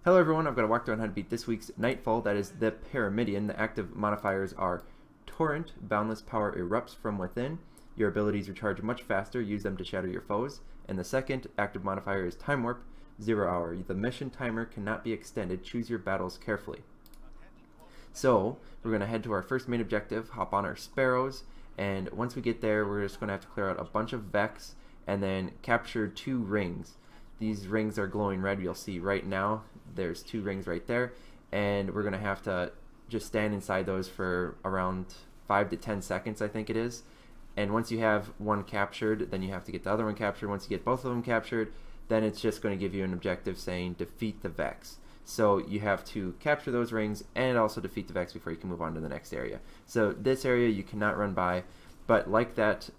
Hello everyone, I've got to walk through on how to beat this week's Nightfall, that is the Pyramidion. The active modifiers are Torrent, Boundless Power erupts from within. Your abilities recharge much faster, use them to shatter your foes. And the second active modifier is Time Warp, 0 hour. The mission timer cannot be extended, choose your battles carefully. So, we're going to head to our first main objective, hop on our Sparrows, and once we get there, we're just going to have to clear out a bunch of Vex, and then capture 2 rings. These rings are glowing red, you'll see right now. There's 2 rings right there, and we're going to have to just stand inside those for around 5 to 10 seconds, I think it is. And once you have one captured, then you have to get the other one captured. Once you get both of them captured, then it's just going to give you an objective saying defeat the Vex. So you have to capture those rings and also defeat the Vex before you can move on to the next area. So this area you cannot run by, but like that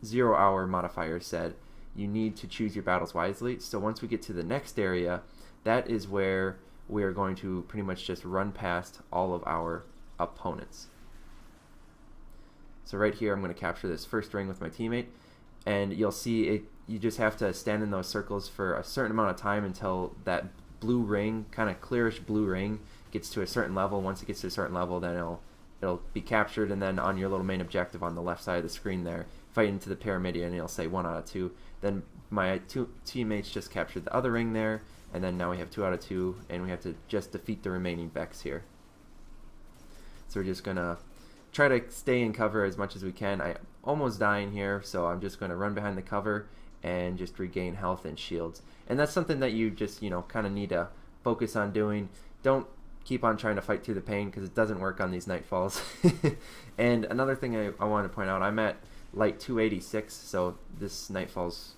0 hour modifier said, you need to choose your battles wisely. So once we get to the next area, that is where we are going to pretty much just run past all of our opponents. So right here I'm going to capture this first ring with my teammate, and you'll see it. You just have to stand in those circles for a certain amount of time until that blue ring, kind of clearish blue ring, gets to a certain level. Once it gets to a certain level, then it'll be captured, and then on your little main objective on the left side of the screen there, fight into the Pyramidion, and it'll say 1 out of 2. Then my 2 teammates just captured the other ring there, and then now we have 2 out of 2, and we have to just defeat the remaining Vex here. So we're just gonna try to stay in cover as much as we can. I'm almost dying here, so I'm just gonna run behind the cover and just regain health and shields. And that's something that you just, kind of need to focus on doing. Don't keep on trying to fight through the pain, because it doesn't work on these Nightfalls. And another thing I wanted to point out, I'm at light 286, so this Nightfall's,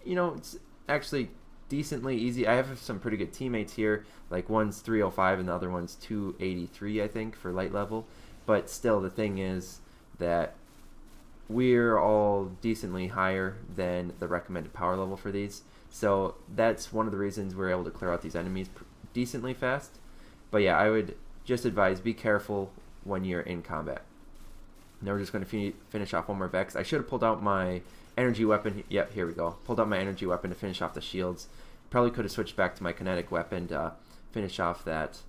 it's actually decently easy. I have some pretty good teammates here, like one's 305 and the other one's 283, I think, for light level. But still, the thing is that we're all decently higher than the recommended power level for these. So that's one of the reasons we're able to clear out these enemies decently fast. But yeah, I would just advise, be careful when you're in combat. Now we're just going to finish off one more Vex. I should have pulled out my energy weapon. Yep, here we go. Pulled out my energy weapon to finish off the shields. Probably could have switched back to my kinetic weapon to finish off that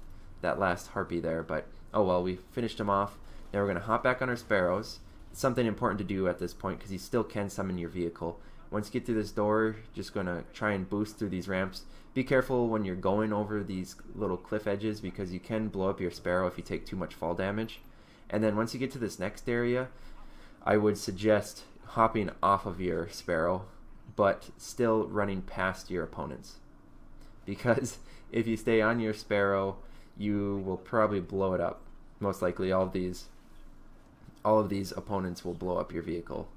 last harpy there, but oh well, we finished him off. Now we're going to hop back on our Sparrows. It's something important to do at this point, because you still can summon your vehicle. Once you get through this door, just going to try and boost through these ramps. Be careful when you're going over these little cliff edges, because you can blow up your Sparrow if you take too much fall damage. And then once you get to this next area, I would suggest hopping off of your Sparrow, but still running past your opponents. Because if you stay on your Sparrow, you will probably blow it up. Most likely all of these opponents will blow up your vehicle.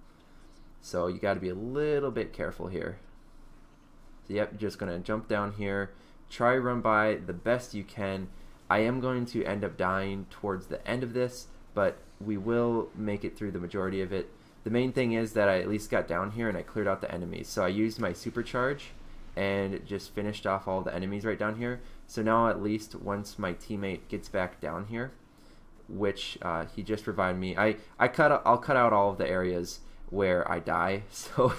So you got to be a little bit careful here. So yep, just going to jump down here, try run by the best you can. I am going to end up dying towards the end of this, but we will make it through the majority of it. The main thing is that I at least got down here and I cleared out the enemies. So I used my supercharge and just finished off all the enemies right down here. So now at least once my teammate gets back down here, which he just revived me, I'll cut out all of the areas where I die, so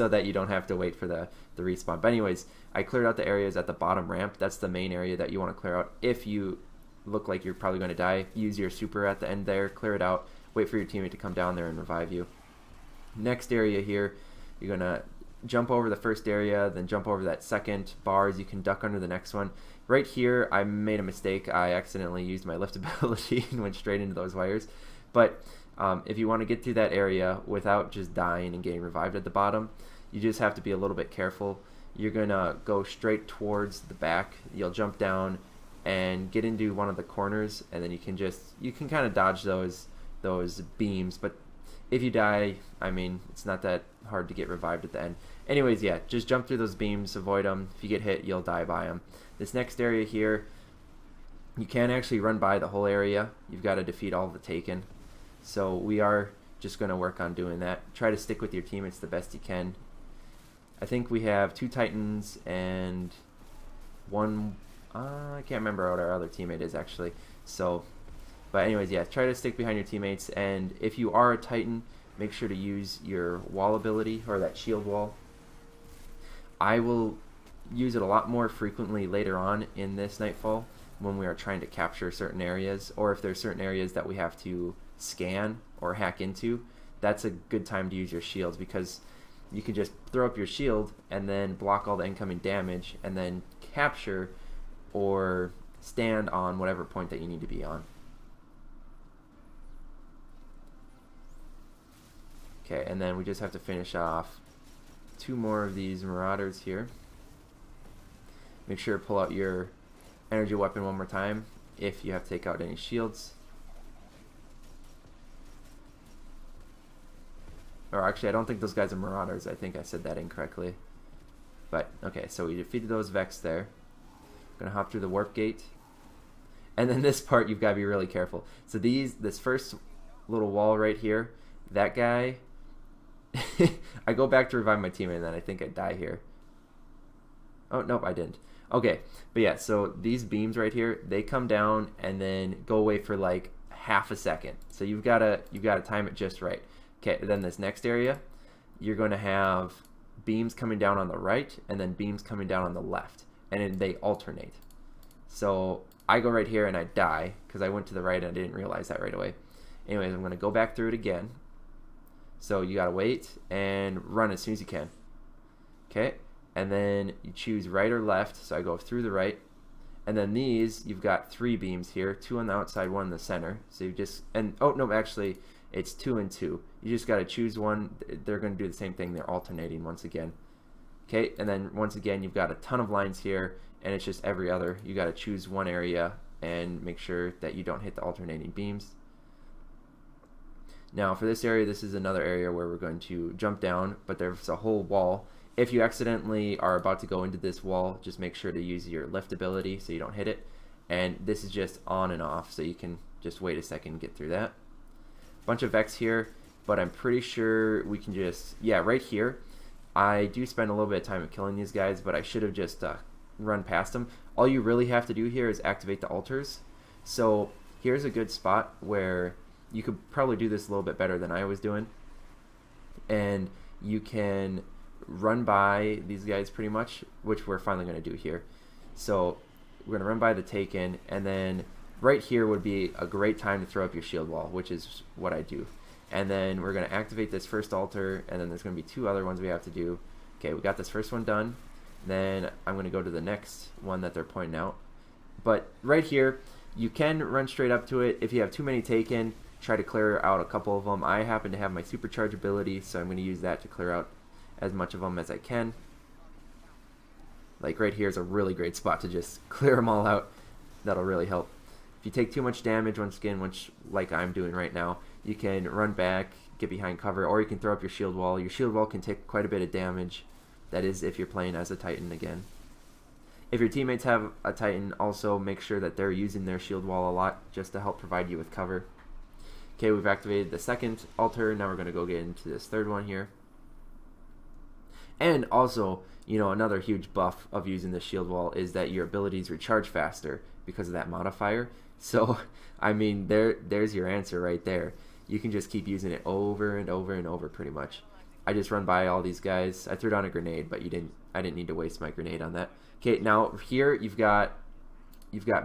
that you don't have to wait for the respawn. But anyways, I cleared out the areas at the bottom ramp. That's the main area that you want to clear out. If you look like you're probably going to die, use your super at the end there, clear it out, wait for your teammate to come down there and revive you. Next area here, you're going to jump over the first area, then jump over that second bars. You can duck under the next one. Right here, I made a mistake. I accidentally used my lift ability and went straight into those wires. But if you want to get through that area without just dying and getting revived at the bottom, you just have to be a little bit careful. You're going to go straight towards the back. You'll jump down and get into one of the corners, and then you can kind of dodge those beams. But if you die, I mean, it's not that hard to get revived at the end. Anyways, yeah, just jump through those beams, avoid them. If you get hit, you'll die by them. This next area here, you can actually run by the whole area. You've got to defeat all of the Taken. So we are just going to work on doing that. Try to stick with your teammates the best you can. I think we have 2 Titans and one, I can't remember what our other teammate is actually. So, but anyways, yeah, try to stick behind your teammates. And if you are a Titan, make sure to use your wall ability, or that shield wall. I will use it a lot more frequently later on in this Nightfall when we are trying to capture certain areas, or if there's certain areas that we have to scan or hack into. That's a good time to use your shields, because you can just throw up your shield and then block all the incoming damage and then capture or stand on whatever point that you need to be on. Okay, and then we just have to finish off 2 more of these Marauders here. Make sure to pull out your energy weapon one more time if you have to take out any shields. Or actually, I don't think those guys are Marauders. I think I said that incorrectly. But, okay, so we defeated those Vex there. Gonna hop through the warp gate. And then this part, you've got to be really careful. So this first little wall right here, that guy, I go back to revive my teammate, and then I think I die here. Oh, nope, I didn't. Okay, but yeah, so these beams right here, they come down and then go away for like half a second. So you've got to time it just right. Okay, then this next area, you're going to have beams coming down on the right and then beams coming down on the left, and then they alternate. So I go right here and I die because I went to the right and I didn't realize that right away. Anyways, I'm going to go back through it again. So you got to wait and run as soon as you can. Okay, and then you choose right or left. So I go through the right, and then these, you've got 3 beams here, 2 on the outside, 1 in the center. So you just, and oh no, actually it's 2 and 2. You just got to choose one. They're going to do the same thing. They're alternating once again. Okay, and then once again, you've got a ton of lines here, and it's just every other. You got to choose one area and make sure that you don't hit the alternating beams. Now for this area, this is another area where we're going to jump down, but there's a whole wall. If you accidentally are about to go into this wall, just make sure to use your lift ability so you don't hit it. And this is just on and off, so you can just wait a second and get through that. Bunch of Vex here, but I'm pretty sure we can just, yeah, right here. I do spend a little bit of time killing these guys, but I should have just run past them. All you really have to do here is activate the altars. So here's a good spot where you could probably do this a little bit better than I was doing. And you can run by these guys pretty much, which we're finally going to do here. So we're going to run by the Taken, and then right here would be a great time to throw up your shield wall, which is what I do. And then we're going to activate this first altar, and then there's going to be 2 other ones we have to do. Okay, we got this first one done. Then I'm going to go to the next one that they're pointing out. But right here, you can run straight up to it. If you have too many Taken, try to clear out a couple of them. I happen to have my supercharge ability, so I'm going to use that to clear out as much of them as I can. Like right here is a really great spot to just clear them all out. That'll really help. If you take too much damage once again, which like I'm doing right now, you can run back, get behind cover, or you can throw up your shield wall. Your shield wall can take quite a bit of damage. That is if you're playing as a Titan again. If your teammates have a Titan, also make sure that they're using their shield wall a lot just to help provide you with cover. Okay, we've activated the second altar. Now we're going to go get into this third one here. And also, you know, another huge buff of using the shield wall is that your abilities recharge faster because of that modifier. So, I mean, there's your answer right there. You can just keep using it over and over and over pretty much. I just run by all these guys. I threw down a grenade, but I didn't need to waste my grenade on that. Okay, now here you've got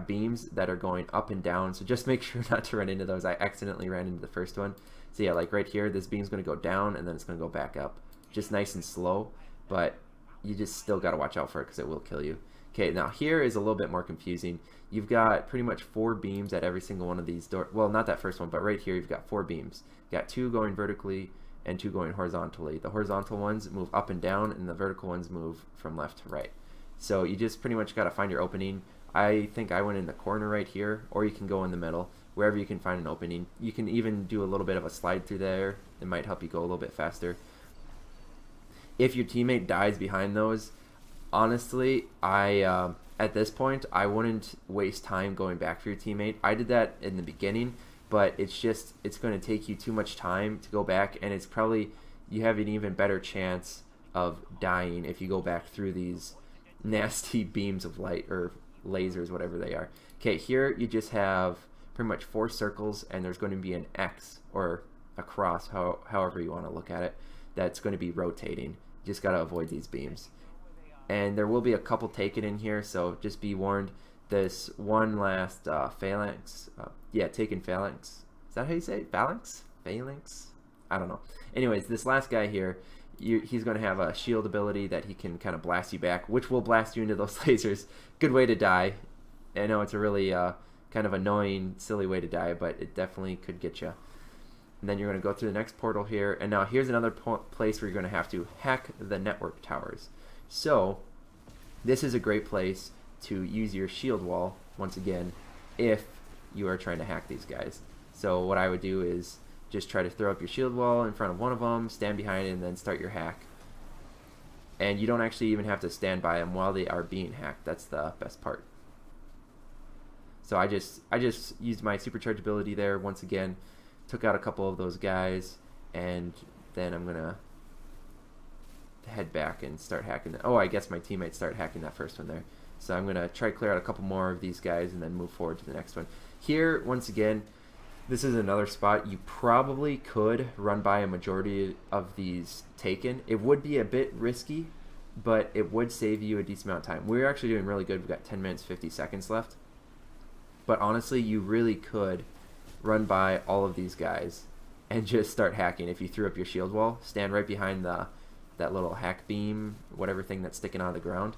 beams that are going up and down, so just make sure not to run into those. I accidentally ran into the first one. So yeah, like right here, this beam's going to go down and then it's going to go back up. Just nice and slow, but you just still got to watch out for it because it will kill you. Okay, now here is a little bit more confusing. You've got pretty much 4 beams at every single one of these doors. Well, not that first one, but right here you've got 4 beams. You've got 2 going vertically and 2 going horizontally. The horizontal ones move up and down, and the vertical ones move from left to right. So you just pretty much got to find your opening. I think I went in the corner right here, or you can go in the middle, wherever you can find an opening. You can even do a little bit of a slide through there. It might help you go a little bit faster. If your teammate dies behind those, honestly, at this point, I wouldn't waste time going back for your teammate. I did that in the beginning, but it's going to take you too much time to go back, and it's probably, you have an even better chance of dying if you go back through these nasty beams of light, or lasers, whatever they are. Okay, here you just have pretty much 4 circles, and there's going to be an X or a cross, however you want to look at it, that's going to be rotating. You just got to avoid these beams. and there will be a couple taken in here, so just be warned. This one last phalanx, yeah, taken phalanx. Is that how you say it? Phalanx? Phalanx? I don't know. Anyways, this last guy here, he's going to have a shield ability that he can kind of blast you back, which will blast you into those lasers. Good way to die. I know it's a really kind of annoying, silly way to die, but it definitely could get you. And then you're going to go through the next portal here, and now here's another place where you're going to have to hack the network towers. So this is a great place to use your shield wall once again if you are trying to hack these guys. So what I would do is just try to throw up your shield wall in front of one of them, stand behind it, and then start your hack. And you don't actually even have to stand by them while they are being hacked. That's the best part. So I just used my supercharge ability there once again, took out a couple of those guys, and then I'm gonna head back and start hacking. Oh, I guess my teammates start hacking that first one there. So I'm gonna try to clear out a couple more of these guys and then move forward to the next one. Here, once again, this is another spot you probably could run by a majority of these taken. It would be a bit risky, but it would save you a decent amount of time. We're actually doing really good. We've got 10 minutes, 50 seconds left. But honestly, you really could run by all of these guys and just start hacking. If you threw up your shield wall, stand right behind that little hack beam, whatever thing that's sticking out of the ground.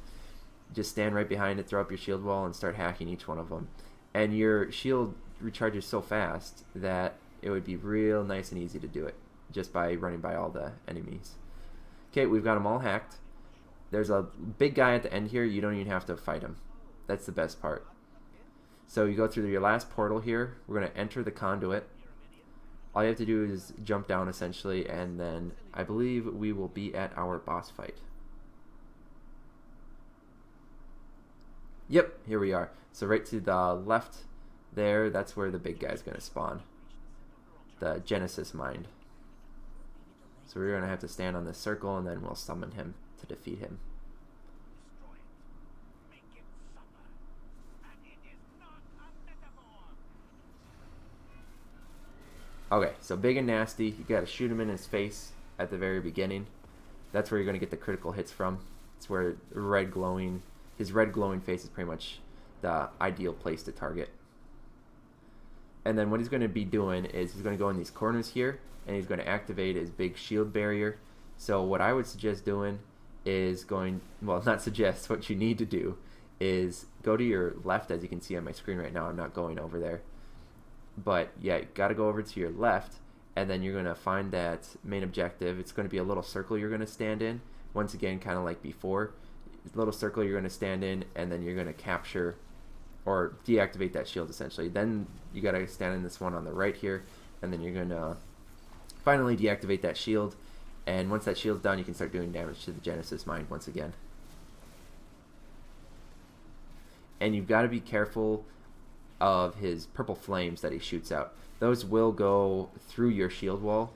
Just stand right behind it, throw up your shield wall, and start hacking each one of them. And your shield recharges so fast that it would be real nice and easy to do it just by running by all the enemies. Okay, we've got them all hacked. There's a big guy at the end here. You don't even have to fight him. That's the best part. So you go through your last portal here. We're going to enter the conduit. All you have to do is jump down essentially, and then I believe we will be at our boss fight. Yep, here we are. So right to the left there, that's where the big guy's going to spawn. The Genesis Mind. So we're going to have to stand on this circle, and then we'll summon him to defeat him. Okay, so big and nasty. You got to shoot him in his face at the very beginning. That's where you're going to get the critical hits from. It's where his red glowing face is pretty much the ideal place to target. And then what he's going to be doing is he's going to go in these corners here, and he's going to activate his big shield barrier. So what I would suggest doing is not suggest, what you need to do is go to your left. As you can see on my screen right now, I'm not going over there. But yeah, you got to go over to your left, and then you're going to find that main objective. It's going to be a little circle you're going to stand in. Once again, kind of like before. Little circle you're going to stand in, and then you're going to capture or deactivate that shield essentially. Then you got to stand in this one on the right here, and then you're going to finally deactivate that shield. And once that shield's done, you can start doing damage to the Genesis Mind once again. And you've got to be careful of his purple flames that he shoots out. Those will go through your shield wall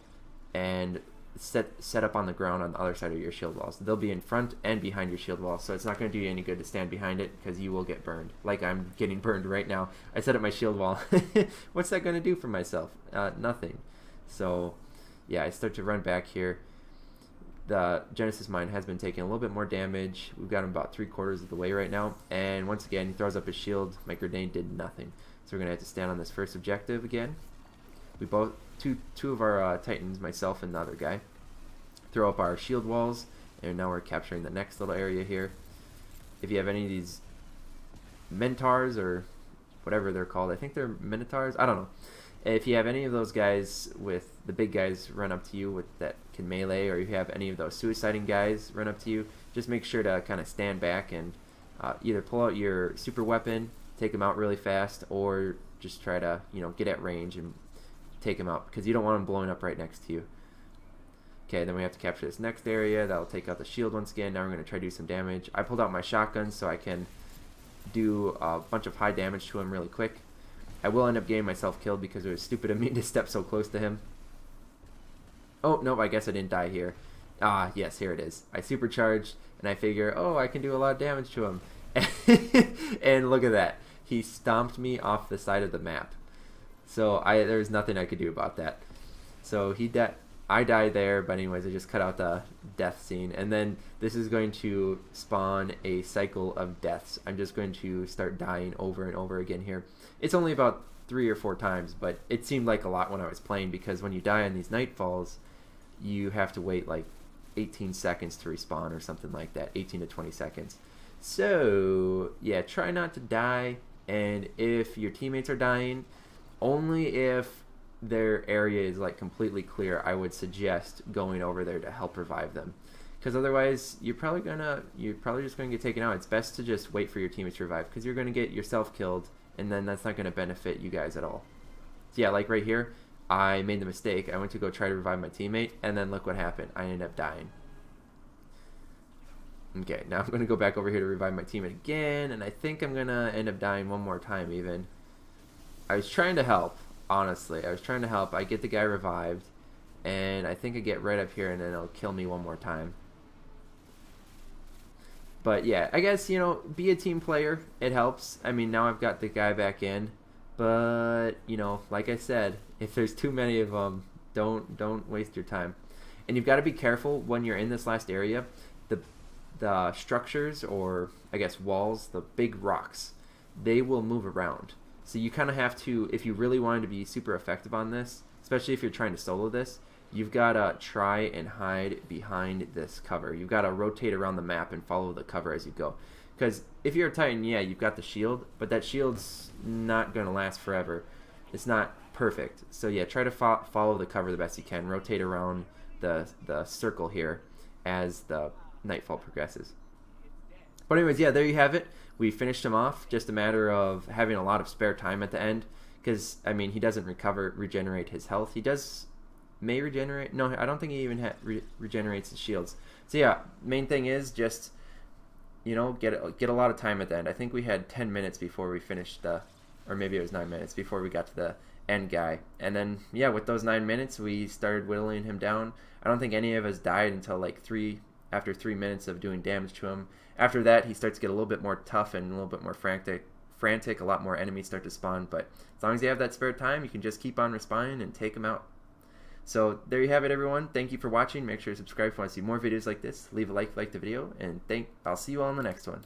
and set up on the ground on the other side of your shield walls. They'll be in front and behind your shield wall, so it's not going to do you any good to stand behind it because you will get burned. Like I'm getting burned right now. I set up my shield wall. What's that going to do for myself? Nothing. So yeah, I start to run back here. The Genesis Mind has been taking a little bit more damage. We've got him about 3/4 of the way right now. And once again, he throws up his shield. My grenade did nothing. So we're going to have to stand on this first objective again. We both, two of our Titans, myself and the other guy, throw up our shield walls. And now we're capturing the next little area here. If you have any of these Mentars or whatever they're called, I think they're Minotaurs, I don't know. If you have any of those guys with the big guys run up to you that can melee, or you have any of those suiciding guys run up to you, just make sure to kind of stand back and either pull out your super weapon, take them out really fast, or just try to get at range and take them out, because you don't want them blowing up right next to you. Okay, then we have to capture this next area. That'll take out the shield once again. Now we're going to try to do some damage. I pulled out my shotgun so I can do a bunch of high damage to him really quick. I will end up getting myself killed because it was stupid of me to step so close to him. Oh, no, I guess I didn't die here. Ah, yes, here it is. I supercharged, and I figure, oh, I can do a lot of damage to him. And look at that. He stomped me off the side of the map. So there was nothing I could do about that. So he I die there, but anyways, I just cut out the death scene. And then this is going to spawn a cycle of deaths. I'm just going to start dying over and over again here. It's only about 3 or 4 times, but it seemed like a lot when I was playing, because when you die on these Nightfalls, you have to wait like 18 seconds to respawn or something like that, 18 to 20 seconds. So yeah, try not to die, and if your teammates are dying, only if their area is like completely clear, I would suggest going over there to help revive them, because otherwise you're probably just gonna get taken out. It's best to just wait for your teammates to revive, because you're gonna get yourself killed, and then that's not gonna benefit you guys at all. So yeah, like right here, I made the mistake. I went to go try to revive my teammate, and then look what happened. I ended up dying. Okay, now I'm going to go back over here to revive my teammate again, and I think I'm going to end up dying one more time even. I was trying to help, honestly. I was trying to help. I get the guy revived, and I think I get right up here, and then it'll kill me one more time. But yeah, I guess, you know, be a team player. It helps. I mean, now I've got the guy back in. But, you know, like I said, if there's too many of them, don't waste your time. And you've got to be careful when you're in this last area. The structures, or I guess walls, the big rocks, they will move around. So you kind of have to, if you really wanted to be super effective on this, especially if you're trying to solo this, you've got to try and hide behind this cover. You've got to rotate around the map and follow the cover as you go. Because if you're a Titan, yeah, you've got the shield, but that shield's not going to last forever. It's not perfect. So yeah, try to follow the cover the best you can. Rotate around the circle here as the Nightfall progresses. But anyways, yeah, there you have it. We finished him off. Just a matter of having a lot of spare time at the end, because I mean, he doesn't regenerate his health. He may regenerate. No, I don't think he even regenerates his shields. So yeah, main thing is just, you know, get a lot of time at the end. I think we had 10 minutes before we finished or maybe it was 9 minutes before we got to the end guy. And then yeah, with those 9 minutes, we started whittling him down. I don't think any of us died until like after 3 minutes of doing damage to him. After that, he starts to get a little bit more tough and a little bit more frantic. A lot more enemies start to spawn, but as long as you have that spare time, you can just keep on respawning and take them out. So there you have it, everyone. Thank you for watching. Make sure to subscribe if you want to see more videos like this. Leave a like the video, and I'll see you all in the next one.